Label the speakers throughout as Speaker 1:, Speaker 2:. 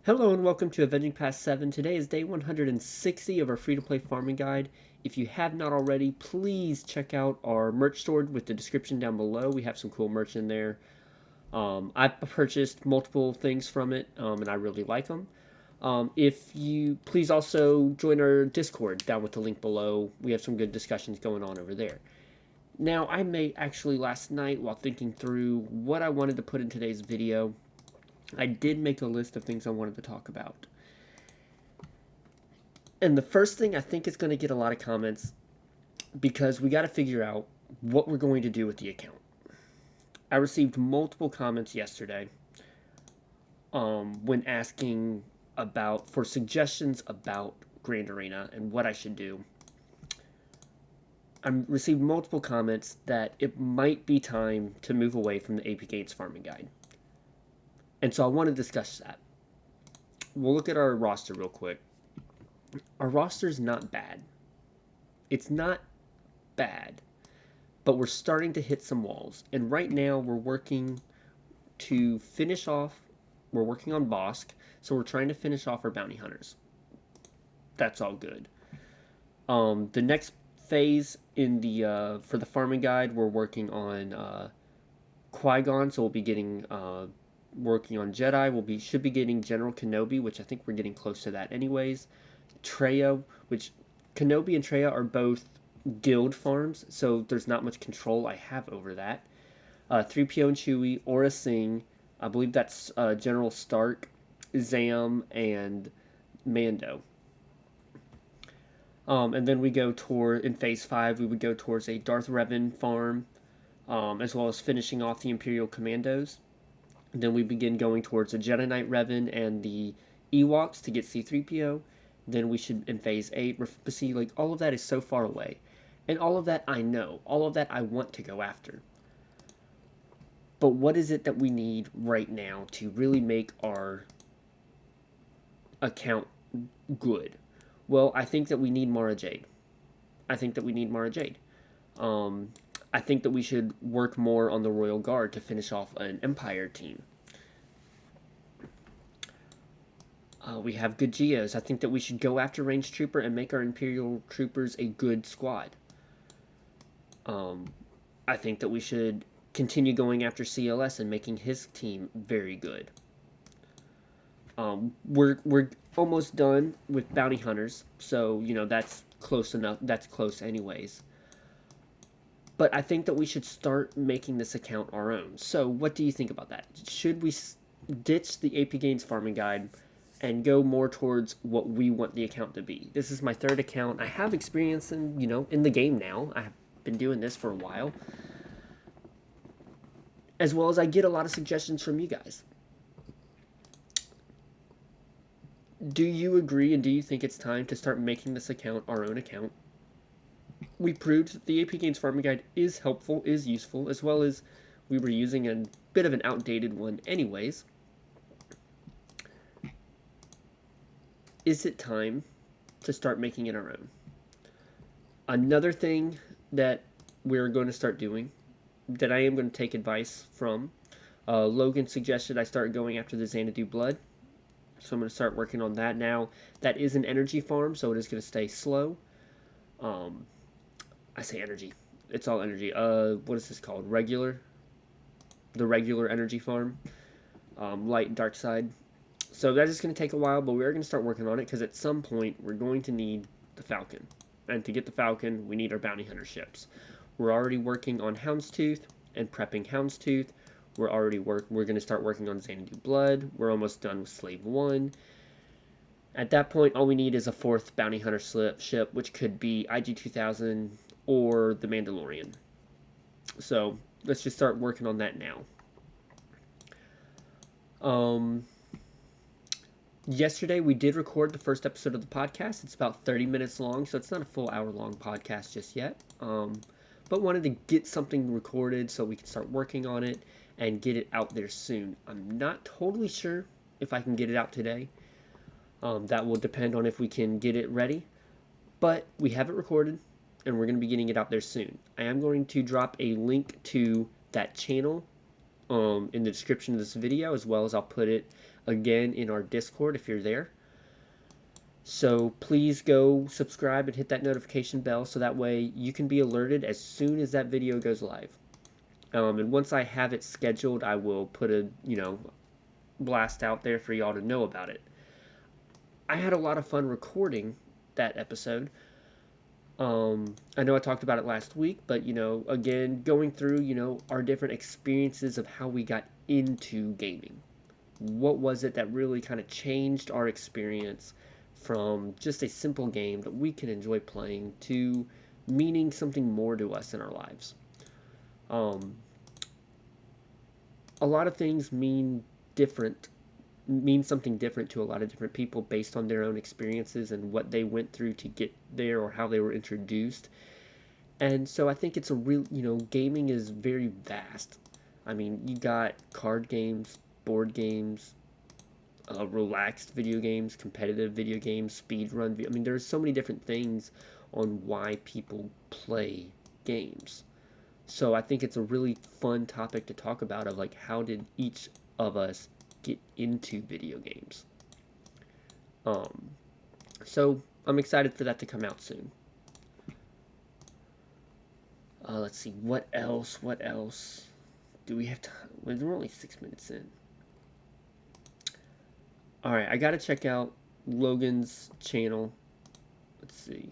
Speaker 1: Hello and welcome to Avenging Past 7. Today is day 160 of our free-to-play farming guide. If you have not already, please check out our merch store with the description down below. We have some cool merch in there. I've purchased multiple things from it, and I really like them. If you please also join our Discord down with the link below. We have some good discussions going on over there. Now, I may actually last night while thinking through what I wanted to put in today's video, I did make a list of things I wanted to talk about. And the first thing I think is going to get a lot of comments because we got to figure out what we're going to do with the account. I received multiple comments yesterday when asking for suggestions about Grand Arena and what I should do. I received multiple comments that it might be time to move away from the APGains farming guide. And so I want to discuss that. We'll look at our roster real quick. Our roster's not bad. It's not bad, but we're starting to hit some walls. And right now we're working to finish off, we're working on Bosk, so we're trying to finish off our bounty hunters. That's all good. The next phase in the for the farming guide, we're working on Qui-Gon, so we'll be getting working on Jedi. Should be getting General Kenobi, which I think we're getting close to that anyways. Treya, which Kenobi and Treya are both guild farms, so there's not much control I have over that. 3PO and Chewie, Aura Singh, I believe that's General Stark, Zam, and Mando. And then we go in Phase 5, we would go towards a Darth Revan farm, as well as finishing off the Imperial Commandos. And then we begin going towards a Jedi Knight Revan and the Ewoks to get C-3PO. Then we should, in Phase 8, but see, like, all of that is so far away. And all of that I know. All of that I want to go after. But what is it that we need right now to really make our account good? Well, I think that we need Mara Jade. I think that we should work more on the Royal Guard to finish off an Empire team. We have good Geos. I think that we should go after Range Trooper and make our Imperial Troopers a good squad. I think that we should continue going after CLS and making his team very good. We're almost done with Bounty Hunters, so, you know, that's close enough. That's close anyways. But I think that we should start making this account our own. So what do you think about that? Should we ditch the APGains farming guide and go more towards what we want the account to be? This is my third account. I have experience in the game now. I have been doing this for a while. As well as I get a lot of suggestions from you guys. Do you agree and do you think it's time to start making this account our own account? We proved that the APGains farming guide is helpful, is useful, as well as we were using a bit of an outdated one anyways. Is it time to start making it our own? Another thing that we're going to start doing, that I am going to take advice from, Logan suggested I start going after the Xanadu Blood. So I'm going to start working on that now. That is an energy farm, so it is going to stay slow. I say energy. It's all energy. What is this called? Regular? The regular energy farm. Light and dark side. So that is going to take a while, but we are going to start working on it because at some point we're going to need the Falcon. And to get the Falcon, we need our bounty hunter ships. We're already working on Houndstooth and prepping Houndstooth. We're going to start working on Xanadu Blood. We're almost done with Slave 1. At that point, all we need is a 4th bounty hunter ship, which could be IG-2000 or the Mandalorian. So let's just start working on that now. Yesterday we did record the first episode of the podcast. It's about 30 minutes long, so it's not a full hour-long podcast just yet. But wanted to get something recorded so we can start working on it and get it out there soon. I'm not totally sure if I can get it out today. That will depend on if we can get it ready. But we have it recorded, and we're going to be getting it out there soon. I am going to drop a link to that channel in the description of this video, as well as I'll put it again in our Discord if you're there. So please go subscribe and hit that notification bell so that way you can be alerted as soon as that video goes live. And once I have it scheduled, I will put a, blast out there for y'all to know about it. I had a lot of fun recording that episode. I know I talked about it last week, but, again, going through, our different experiences of how we got into gaming. What was it that really kind of changed our experience from just a simple game that we can enjoy playing to meaning something more to us in our lives? A lot of things mean something different to a lot of different people based on their own experiences and what they went through to get there or how they were introduced. And so I think it's a real, gaming is very vast. I mean, you got card games, board games, relaxed video games, competitive video games, speed run. I mean, there's so many different things on why people play games. So I think it's a really fun topic to talk about of like how did each of us get into video games. So I'm excited for that to come out soon. Let's see, what else do we have time? Well, we're only 6 minutes in. Alright, I gotta check out Logan's channel. Let's see.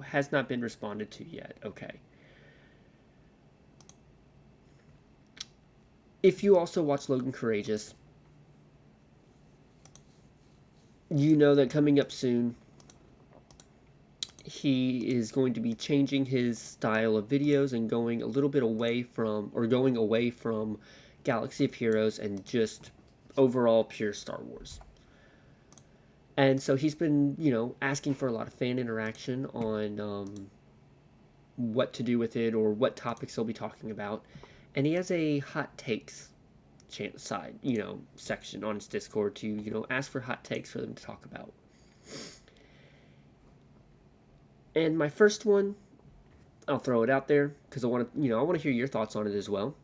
Speaker 1: Has not been responded to yet. Okay. If you also watch Logan Courageous, you know that coming up soon, he is going to be changing his style of videos and going a little bit away from Galaxy of Heroes and just overall pure Star Wars. And so he's been, asking for a lot of fan interaction on what to do with it or what topics he'll be talking about. And he has a hot takes section on his Discord to, ask for hot takes for them to talk about. And my first one, I'll throw it out there because I want to hear your thoughts on it as well.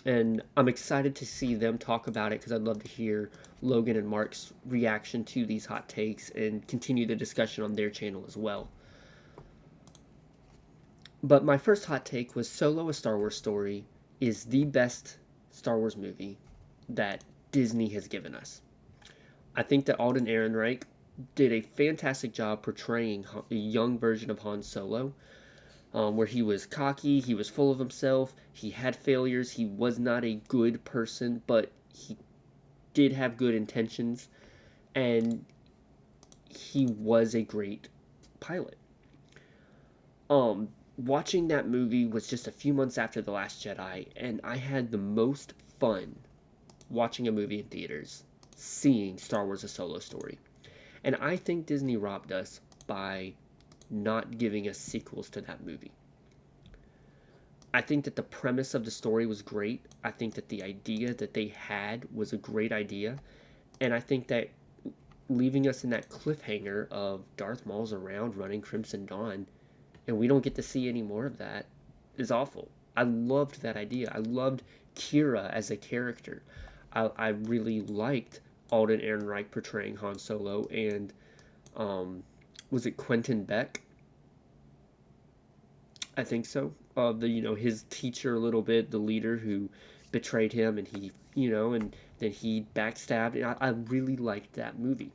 Speaker 1: And I'm excited to see them talk about it because I'd love to hear Logan and Mark's reaction to these hot takes and continue the discussion on their channel as well. But my first hot take was Solo: A Star Wars Story is the best Star Wars movie that Disney has given us. I think that Alden Ehrenreich did a fantastic job portraying a young version of Han Solo, where he was cocky, he was full of himself, he had failures, he was not a good person, but he did have good intentions, and he was a great pilot. Watching that movie was just a few months after The Last Jedi, and I had the most fun watching a movie in theaters, seeing Star Wars: A Solo Story. And I think Disney robbed us by not giving us sequels to that movie. I think that the premise of the story was great. I think that the idea that they had was a great idea. And I think that leaving us in that cliffhanger of Darth Maul's around running Crimson Dawn, and we don't get to see any more of that, is awful. I loved that idea. I loved Kira as a character. I really liked Alden Ehrenreich portraying Han Solo, and was it Quentin Beck? I think so. His teacher a little bit, the leader who betrayed him, and he, and then he backstabbed. And I really liked that movie.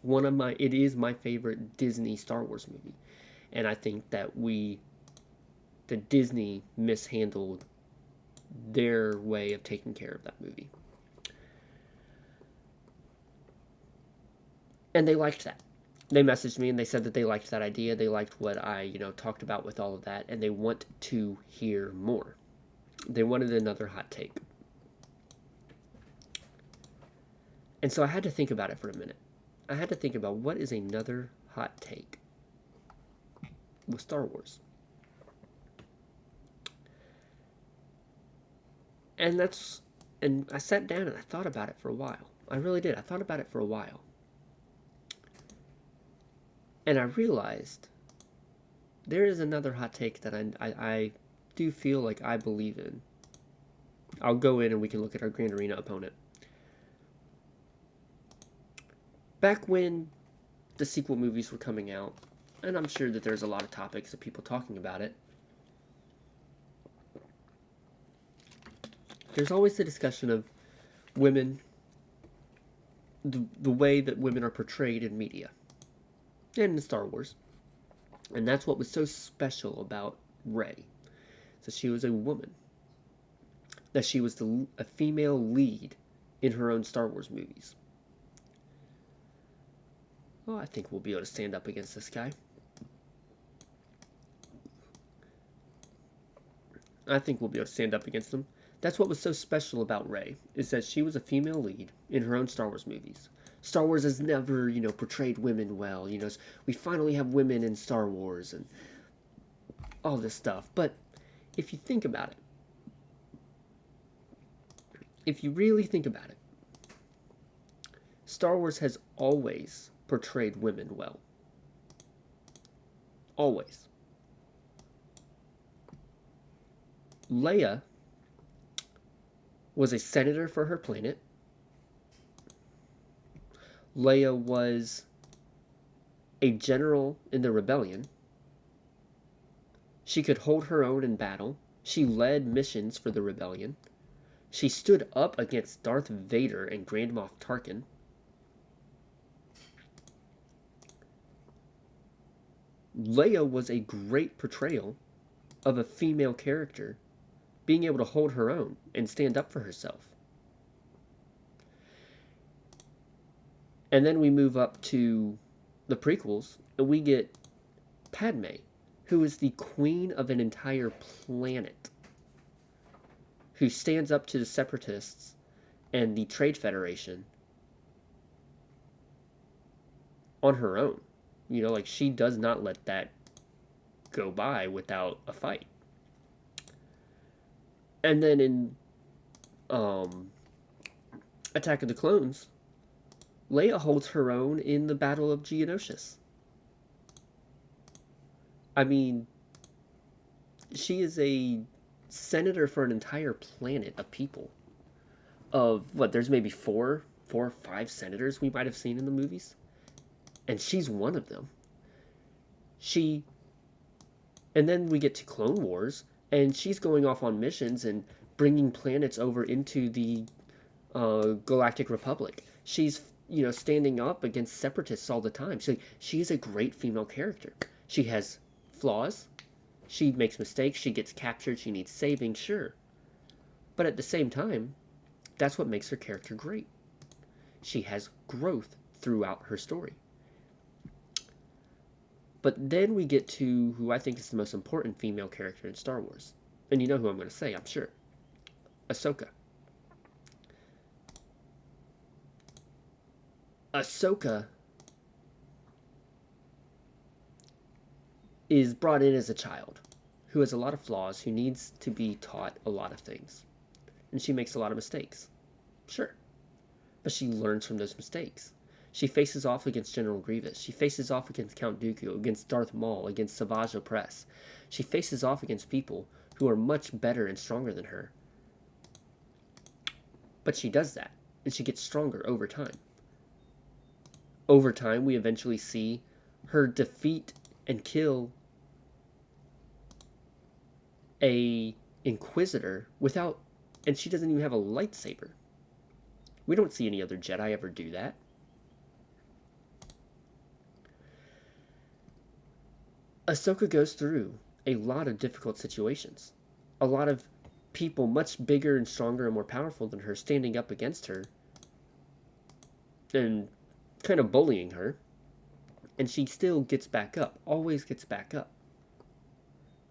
Speaker 1: It is my favorite Disney Star Wars movie, and I think that Disney mishandled their way of taking care of that movie. And they liked that. They messaged me and they said that they liked that idea. They liked what I, talked about with all of that, and they want to hear more. They wanted another hot take. And so I had to think about it for a minute. I had to think about what is another hot take with Star Wars. And I sat down and I thought about it for a while. I really did. I thought about it for a while. And I realized there is another hot take that I do feel like I believe in. I'll go in and we can look at our Grand Arena opponent. back when the sequel movies were coming out, and I'm sure that there's a lot of topics of people talking about it, there's always the discussion of women, the way that women are portrayed in media and in Star Wars. And that's what was so special about Rey. That she was a woman. That she was a female lead in her own Star Wars movies. Well, I think we'll be able to stand up against this guy. I think we'll be able to stand up against him. That's what was so special about Rey, is that she was a female lead in her own Star Wars movies. Star Wars has never, portrayed women well. We finally have women in Star Wars and all this stuff. But if you think about it, if you really think about it, Star Wars has always portrayed women well. Always. Leia was a senator for her planet. Leia was a general in the rebellion. She could hold her own in battle. She led missions for the rebellion. She stood up against Darth Vader and Grand Moff Tarkin. Leia was a great portrayal of a female character being able to hold her own and stand up for herself. And then we move up to the prequels, and we get Padme, who is the queen of an entire planet, who stands up to the separatists and the Trade Federation on her own. She does not let that go by without a fight. And then in Attack of the Clones, Leia holds her own in the Battle of Geonosis. I mean, she is a senator for an entire planet of people. There's maybe four or five senators we might have seen in the movies. And she's one of them. And then we get to Clone Wars, and she's going off on missions and bringing planets over into the Galactic Republic. She's, standing up against separatists all the time. She is a great female character. She has flaws. She makes mistakes. She gets captured. She needs saving, sure. But at the same time, that's what makes her character great. She has growth throughout her story. But then we get to who I think is the most important female character in Star Wars. And you know who I'm going to say, I'm sure. Ahsoka. Ahsoka is brought in as a child who has a lot of flaws, who needs to be taught a lot of things. And she makes a lot of mistakes. Sure. But she learns from those mistakes. She faces off against General Grievous. She faces off against Count Dooku, against Darth Maul, against Savage Opress. She faces off against people who are much better and stronger than her. But she does that, and she gets stronger over time. Over time, we eventually see her defeat and kill a Inquisitor and she doesn't even have a lightsaber. We don't see any other Jedi ever do that. Ahsoka goes through a lot of difficult situations. A lot of people much bigger and stronger and more powerful than her standing up against her and kind of bullying her. And she still gets back up, always gets back up.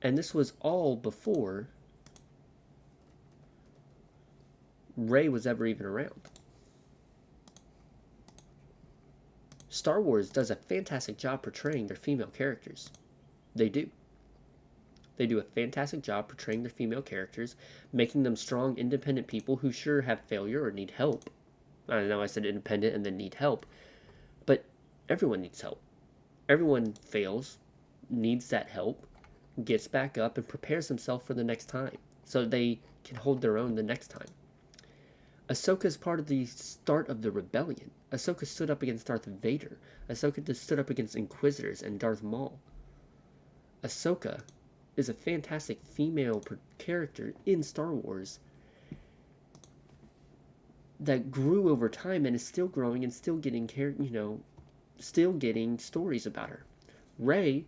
Speaker 1: And this was all before Rey was ever even around. Star Wars does a fantastic job portraying their female characters. They do. They do a fantastic job portraying their female characters, making them strong, independent people who sure have failure or need help. I know I said independent and then need help, but everyone needs help. Everyone fails, needs that help, gets back up, and prepares themselves for the next time so they can hold their own the next time. Ahsoka is part of the start of the rebellion. Ahsoka stood up against Darth Vader. Ahsoka stood up against Inquisitors and Darth Maul. Ahsoka is a fantastic female character in Star Wars that grew over time and is still growing and still getting still getting stories about her. Rey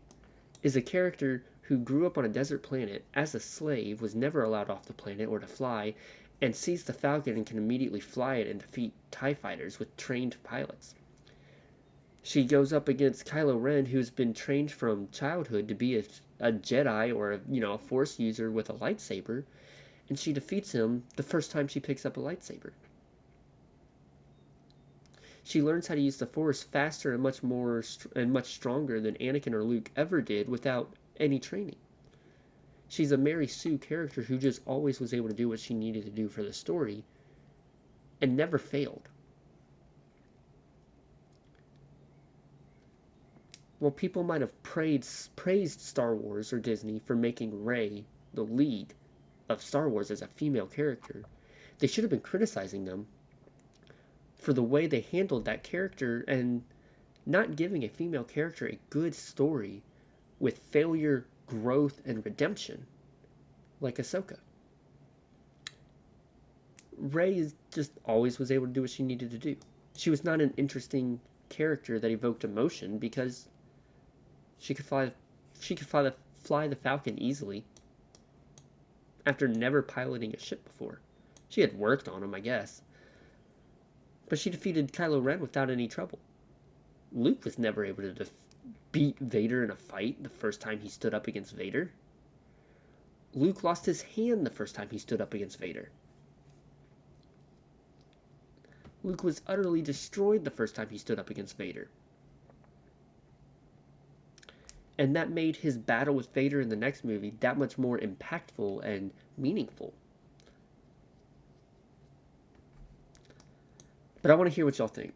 Speaker 1: is a character who grew up on a desert planet as a slave, was never allowed off the planet or to fly, and sees the Falcon and can immediately fly it and defeat TIE fighters with trained pilots. She goes up against Kylo Ren, who's been trained from childhood to be a Jedi or a Force user with a lightsaber, and she defeats him the first time she picks up a lightsaber. She learns how to use the Force faster and much stronger than Anakin or Luke ever did without any training. She's a Mary Sue character who just always was able to do what she needed to do for the story and never failed. While people might have praised Star Wars or Disney for making Rey the lead of Star Wars as a female character, they should have been criticizing them for the way they handled that character and not giving a female character a good story with failure, growth, and redemption like Ahsoka. Rey just always was able to do what she needed to do. She was not an interesting character that evoked emotion because she could fly the Falcon easily after never piloting a ship before. She had worked on him, I guess. But she defeated Kylo Ren without any trouble. Luke was never able to beat Vader in a fight the first time he stood up against Vader. Luke lost his hand the first time he stood up against Vader. Luke was utterly destroyed the first time he stood up against Vader. And that made his battle with Vader in the next movie that much more impactful and meaningful. But I want to hear what y'all think.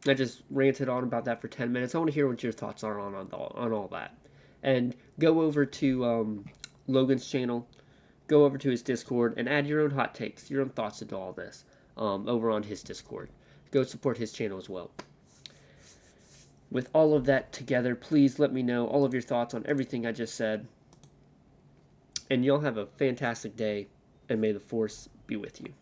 Speaker 1: I just ranted on about that for 10 minutes. I want to hear what your thoughts are on all that. And go over to Logan's channel, go over to his Discord, and add your own hot takes, your own thoughts into all this over on his Discord. Go support his channel as well. With all of that together, please let me know all of your thoughts on everything I just said. And y'all have a fantastic day, and may the Force be with you.